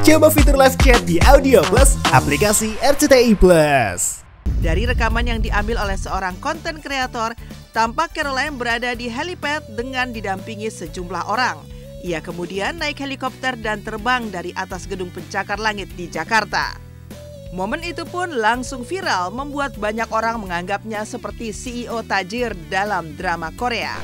Coba fitur live chat di Audio Plus, aplikasi RCTI Plus. Dari rekaman yang diambil oleh seorang konten kreator, tampak Caroline berada di helipad dengan didampingi sejumlah orang. Ia kemudian naik helikopter dan terbang dari atas gedung pencakar langit di Jakarta. Momen itu pun langsung viral, membuat banyak orang menganggapnya seperti CEO tajir dalam drama Korea.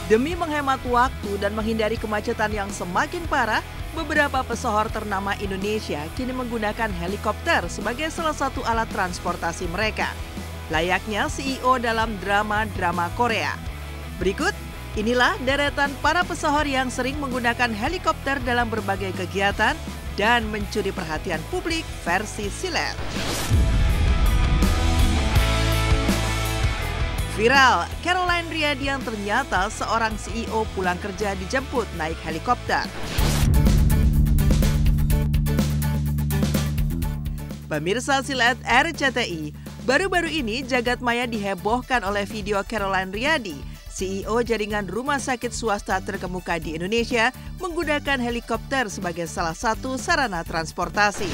Demi menghemat waktu dan menghindari kemacetan yang semakin parah, beberapa pesohor ternama Indonesia kini menggunakan helikopter sebagai salah satu alat transportasi mereka. Layaknya CEO dalam drama-drama Korea. Berikut, inilah deretan para pesohor yang sering menggunakan helikopter dalam berbagai kegiatan dan mencuri perhatian publik versi silet. Viral, Caroline Riyadi yang ternyata seorang CEO pulang kerja dijemput naik helikopter. Pemirsa silet RCTI, baru-baru ini jagat maya dihebohkan oleh video Caroline Riyadi, CEO jaringan rumah sakit swasta terkemuka di Indonesia, menggunakan helikopter sebagai salah satu sarana transportasi.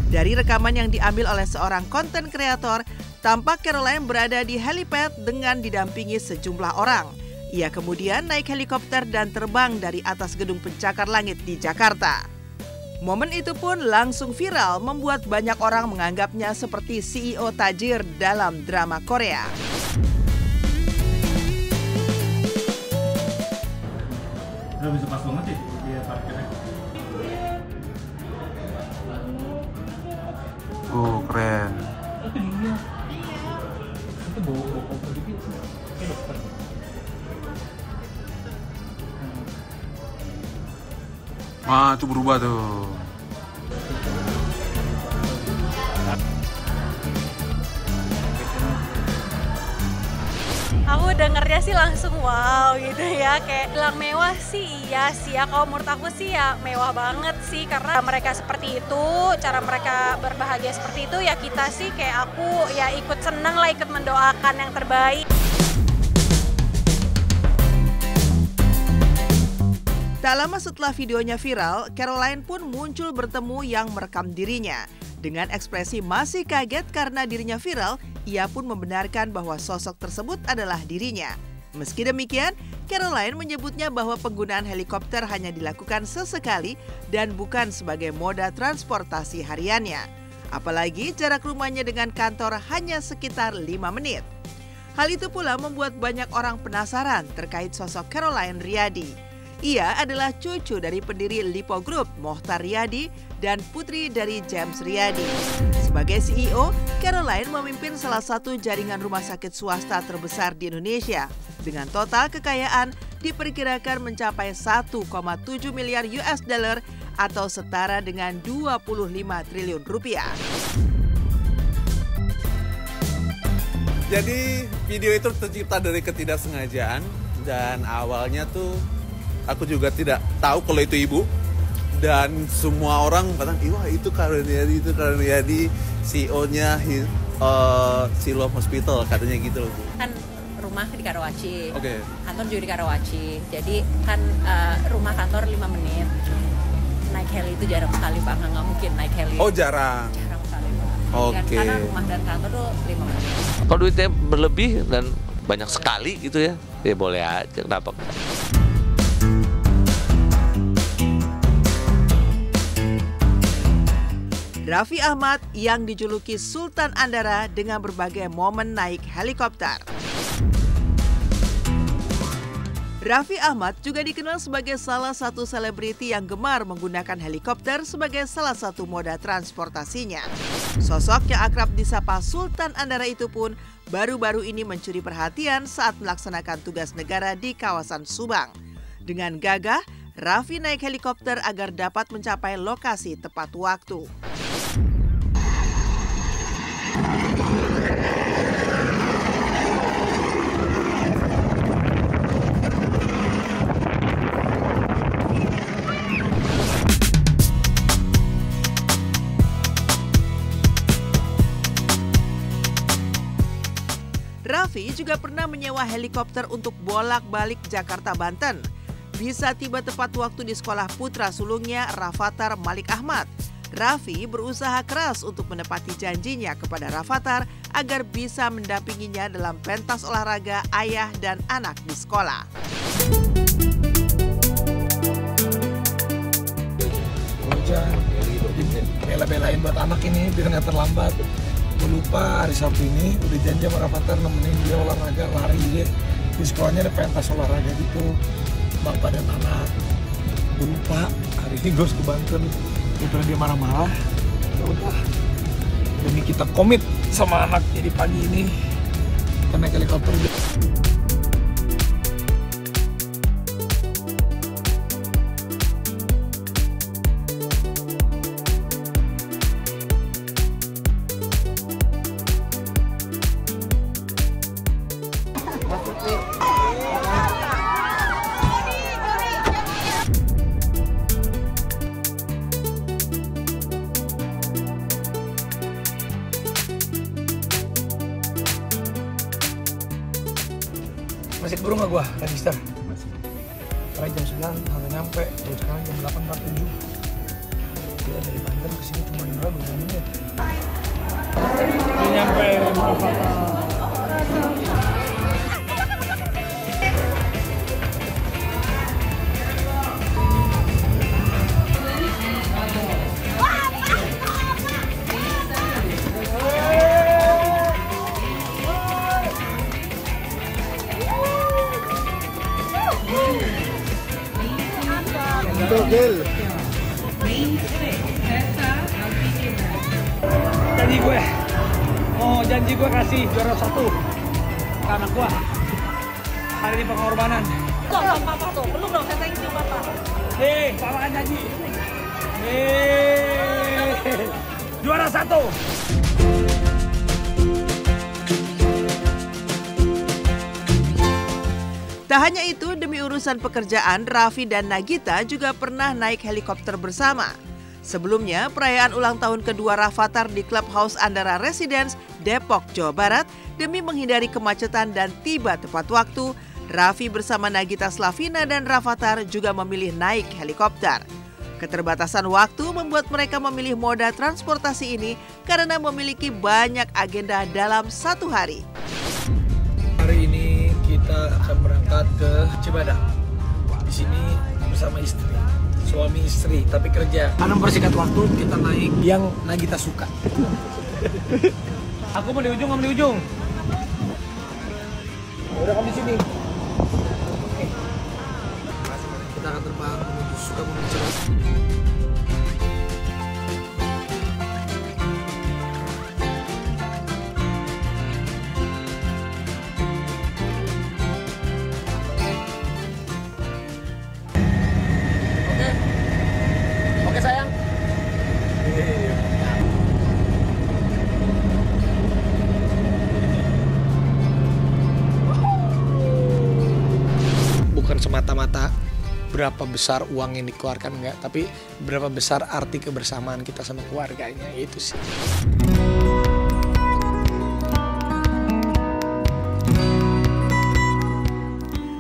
Dari rekaman yang diambil oleh seorang konten kreator, tampak Caroline berada di helipad dengan didampingi sejumlah orang. Ia kemudian naik helikopter dan terbang dari atas gedung pencakar langit di Jakarta. Momen itu pun langsung viral, membuat banyak orang menganggapnya seperti CEO tajir dalam drama Korea. Udah bisa pas banget sih dia parkirnya. Oh, keren. Itu dia. Itu bawa koper dikit. Kayak dokter. Wah, itu berubah tuh. Aku dengernya sih langsung wow gitu ya, kayak bilang mewah sih iya sih ya, kalau menurut aku sih ya mewah banget sih, karena mereka seperti itu, cara mereka berbahagia seperti itu ya, kita sih kayak aku ya ikut seneng lah, ikut mendoakan yang terbaik. Tak lama setelah videonya viral, Caroline pun muncul bertemu yang merekam dirinya. Dengan ekspresi masih kaget karena dirinya viral, ia pun membenarkan bahwa sosok tersebut adalah dirinya. Meski demikian, Caroline menyebutnya bahwa penggunaan helikopter hanya dilakukan sesekali dan bukan sebagai moda transportasi hariannya. Apalagi jarak rumahnya dengan kantor hanya sekitar 5 menit. Hal itu pula membuat banyak orang penasaran terkait sosok Caroline Riyadi. Ia adalah cucu dari pendiri Lipo Group, Mohtar Riyadi, dan putri dari James Riyadi. Sebagai CEO, Caroline memimpin salah satu jaringan rumah sakit swasta terbesar di Indonesia. Dengan total kekayaan diperkirakan mencapai 1,7 miliar US dollar atau setara dengan 25 triliun rupiah. Jadi video itu tercipta dari ketidaksengajaan, dan awalnya tuh aku juga tidak tahu kalau itu ibu, dan semua orang bilang, wah itu Caroline Riyadi, CEO-nya Siloam Hospital, katanya gitu loh. Kan rumah di Karawaci, kantor juga di Karawaci, jadi kan rumah kantor 5 menit, naik heli itu jarang sekali Pak, nggak mungkin naik heli. Oh jarang? Jarang sekali Pak, karena rumah dan kantor tuh 5 menit. Kalau duitnya berlebih dan banyak sekali gitu ya, ya boleh aja, kenapa? Raffi Ahmad yang dijuluki Sultan Andara dengan berbagai momen naik helikopter. Raffi Ahmad juga dikenal sebagai salah satu selebriti yang gemar menggunakan helikopter sebagai salah satu moda transportasinya. Sosok yang akrab disapa Sultan Andara itu pun baru-baru ini mencuri perhatian saat melaksanakan tugas negara di kawasan Subang. Dengan gagah, Raffi naik helikopter agar dapat mencapai lokasi tepat waktu. Raffi juga pernah menyewa helikopter untuk bolak-balik Jakarta, Banten. Bisa tiba tepat waktu di sekolah putra sulungnya Rafathar Malik Ahmad. Raffi berusaha keras untuk menepati janjinya kepada Rafathar agar bisa mendampinginya dalam pentas olahraga ayah dan anak di sekolah. Hujan, bela-belain buat anak ini biar nggak terlambat. Gue lupa hari Sabtu ini udah janji sama Rafathar nemenin dia olahraga lari dia. Di sekolahnya ada pentas olahraga gitu, bapak dan anak. Gue lupa hari ini gue harus ke Banten. Daripada dia marah-marah, ya udah. Demi kita komit sama anak, jadi pagi ini kita naik helikopter. Masih keburu nggak gua register? Karena jam 9 harus nyampe, jadi sekarang jam 8.47. Kita dari Banten ke sini cuma 2 menit. Udah nyampe janji gue kasih juara 1 ke anak gue. Hari ini pengorbanan. Belum papa tuh, belum dong, saya thank you papa. Papa kan janji. Juara 1. Tak hanya itu, demi urusan pekerjaan, Raffi dan Nagita juga pernah naik helikopter bersama. Sebelumnya, perayaan ulang tahun kedua Rafathar di Clubhouse Andara Residence, Depok, Jawa Barat, demi menghindari kemacetan dan tiba tepat waktu, Raffi bersama Nagita Slavina dan Rafathar juga memilih naik helikopter. Keterbatasan waktu membuat mereka memilih moda transportasi ini karena memiliki banyak agenda dalam satu hari. Hari ini kita akan berangkat ke Cibadak. Di sini bersama istri. Suami istri, tapi kerja. Karena mempersingkat waktu, kita naik yang Nagita suka. Aku mau di ujung, kamu di ujung. Udah kamu di sini. Kita akan terbang menuju Sukabumi. Oke sayang. Bukan semata-mata berapa besar uang yang dikeluarkan, enggak, tapi berapa besar arti kebersamaan kita sama keluarganya, itu sih.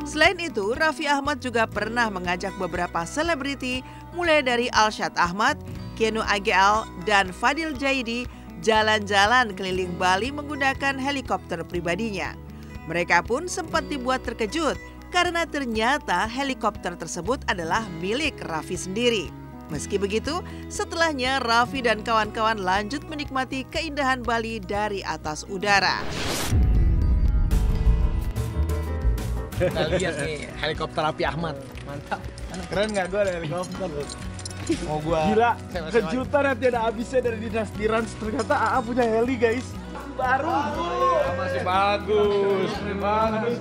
Selain itu, Raffi Ahmad juga pernah mengajak beberapa selebriti mulai dari Alshad Ahmad, Kenu AGL, dan Fadil Jaidi jalan-jalan keliling Bali menggunakan helikopter pribadinya. Mereka pun sempat dibuat terkejut karena ternyata helikopter tersebut adalah milik Raffi sendiri. Meski begitu, setelahnya Raffi dan kawan-kawan lanjut menikmati keindahan Bali dari atas udara. Kita lihat nih helikopter Raffi Ahmad, mantap. Keren nggak gue ada helikopter? Mau gua gila, kejutan nanti ada habisnya dari Dinasti Rans. Ternyata AA punya heli guys, baru. Masih bagus, bagus.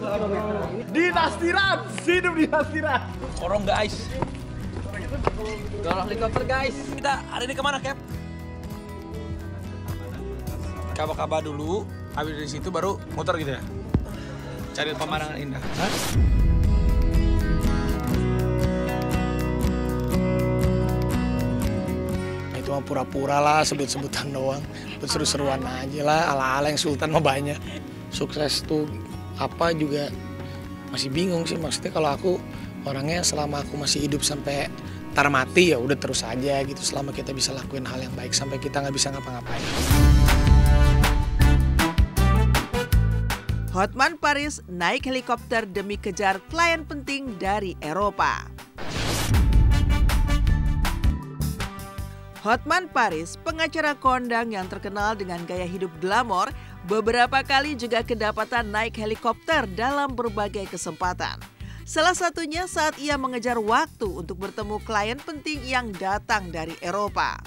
Dinasti Rans, hidup Dinasti Rans. Korong guys, dorong helikopter guys. Kita hari ini kemana Cap? Kaba-kaba dulu, habis dari situ baru motor gitu ya. Cari pemandangan indah. Hah? Itu mah pura-pura lah, sebut-sebutan doang. Seru-seruan aja lah, ala-ala yang Sultan mah banyak. sukses tuh apa juga masih bingung sih. Maksudnya kalau aku orangnya selama aku masih hidup sampai tar mati ya udah terus aja gitu, selama kita bisa lakuin hal yang baik sampai kita nggak bisa ngapa-ngapain. Hotman Paris naik helikopter demi kejar klien penting dari Eropa. Hotman Paris, pengacara kondang yang terkenal dengan gaya hidup glamor, beberapa kali juga kedapatan naik helikopter dalam berbagai kesempatan. Salah satunya saat ia mengejar waktu untuk bertemu klien penting yang datang dari Eropa.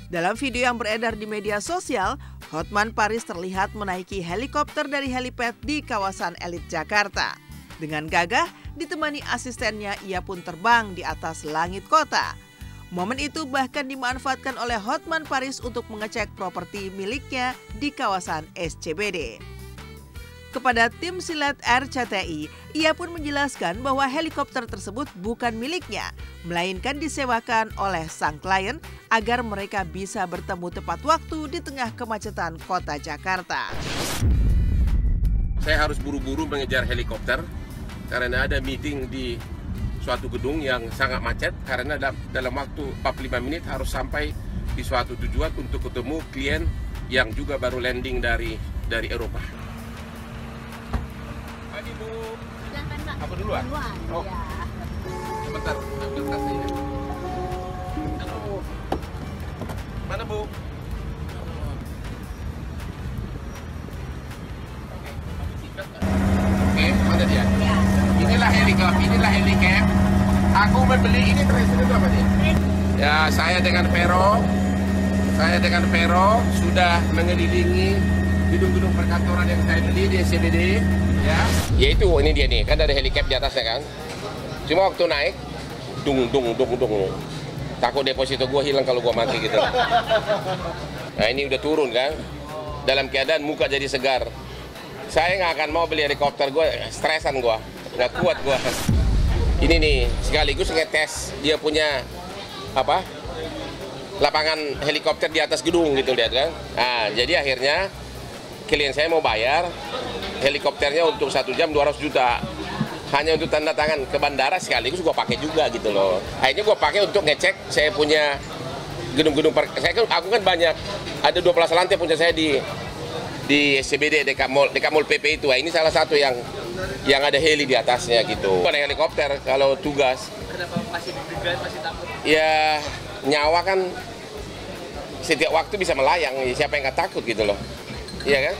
Dalam video yang beredar di media sosial, Hotman Paris terlihat menaiki helikopter dari helipad di kawasan elit Jakarta. Dengan gagah, ditemani asistennya, ia pun terbang di atas langit kota. Momen itu bahkan dimanfaatkan oleh Hotman Paris untuk mengecek properti miliknya di kawasan SCBD. Kepada tim silat RCTI, ia pun menjelaskan bahwa helikopter tersebut bukan miliknya, melainkan disewakan oleh sang klien agar mereka bisa bertemu tepat waktu di tengah kemacetan kota Jakarta. Saya harus buru-buru mengejar helikopter karena ada meeting di suatu gedung yang sangat macet, karena dalam waktu 45 menit harus sampai di suatu tujuan untuk ketemu klien yang juga baru landing dari Eropa. Pagi Bu. Silakan Pak. Apa duluan? Oh. Ya. Sebentar, ambil tasnya. Halo. Mana Bu? Oke, mana dia? Ya. Inilah helikopter. Aku membeli ini terus itu apa dia? Ya, saya dengan Vero sudah mengelilingi gedung-gedung perkantoran yang saya beli di SCBD. Ya, yaitu ini dia nih, kan ada helikopter di atasnya kan. Cuma waktu naik, dung. Takut deposito gue hilang kalau gue mati gitu. Nah ini udah turun kan, dalam keadaan muka jadi segar. Saya nggak akan mau beli helikopter, gue stresan gue, nggak kuat gue. Ini nih sekaligus ngetes dia punya lapangan helikopter di atas gedung gitu, lihat kan. Nah jadi akhirnya klien saya mau bayar helikopternya untuk 1 jam 200 juta. Hanya untuk tanda tangan ke bandara, sekaligus gue pakai juga gitu loh. Akhirnya gue pakai untuk ngecek saya punya gedung-gedung aku kan banyak, ada 12 lantai punya saya di SCBD dekat mall PP itu. Ini salah satu yang ada heli di atasnya gitu. Ada helikopter kalau tugas. Kenapa masih deg-degan, masih takut? Ya nyawa kan setiap waktu bisa melayang, siapa yang nggak takut gitu loh. Iya kan?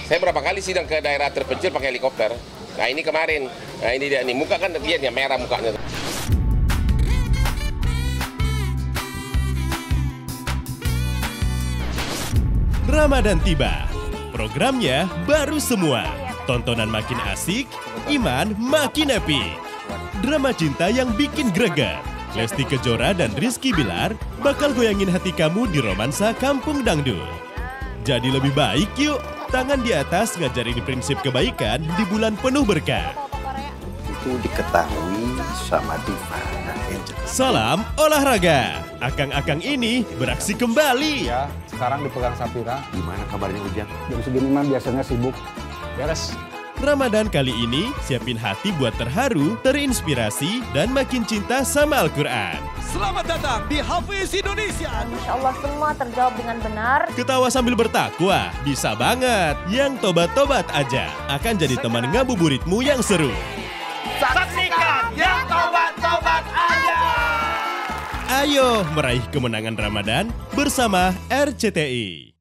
Saya berapa kali sidang ke daerah terpencil pakai helikopter. Nah ini kemarin, nah ini dia nih, muka kan lihat ya merah mukanya. Ramadan tiba, programnya baru semua. Tontonan makin asik, iman makin epic. Drama cinta yang bikin greget. Lesti Kejora dan Rizky Bilar bakal goyangin hati kamu di romansa Kampung Dangdut. Jadi lebih baik yuk, tangan di atas ngajarin prinsip kebaikan di bulan penuh berkah. Itu diketahui sama Diva dan Angel. Salam olahraga, akang-akang ini beraksi kembali. Ya, sekarang dipegang Safira. Gimana kabarnya Ujang? Jam segini mah biasanya sibuk. Beres. Ramadan kali ini siapin hati buat terharu, terinspirasi, dan makin cinta sama Al-Quran. Selamat datang di Hafiz Indonesia. Insya Allah semua terjawab dengan benar. Ketawa sambil bertakwa, bisa banget. Yang tobat-tobat aja akan jadi teman ngabuburitmu yang seru. Saksikan yang tobat-tobat aja. Ayo meraih kemenangan Ramadan bersama RCTI.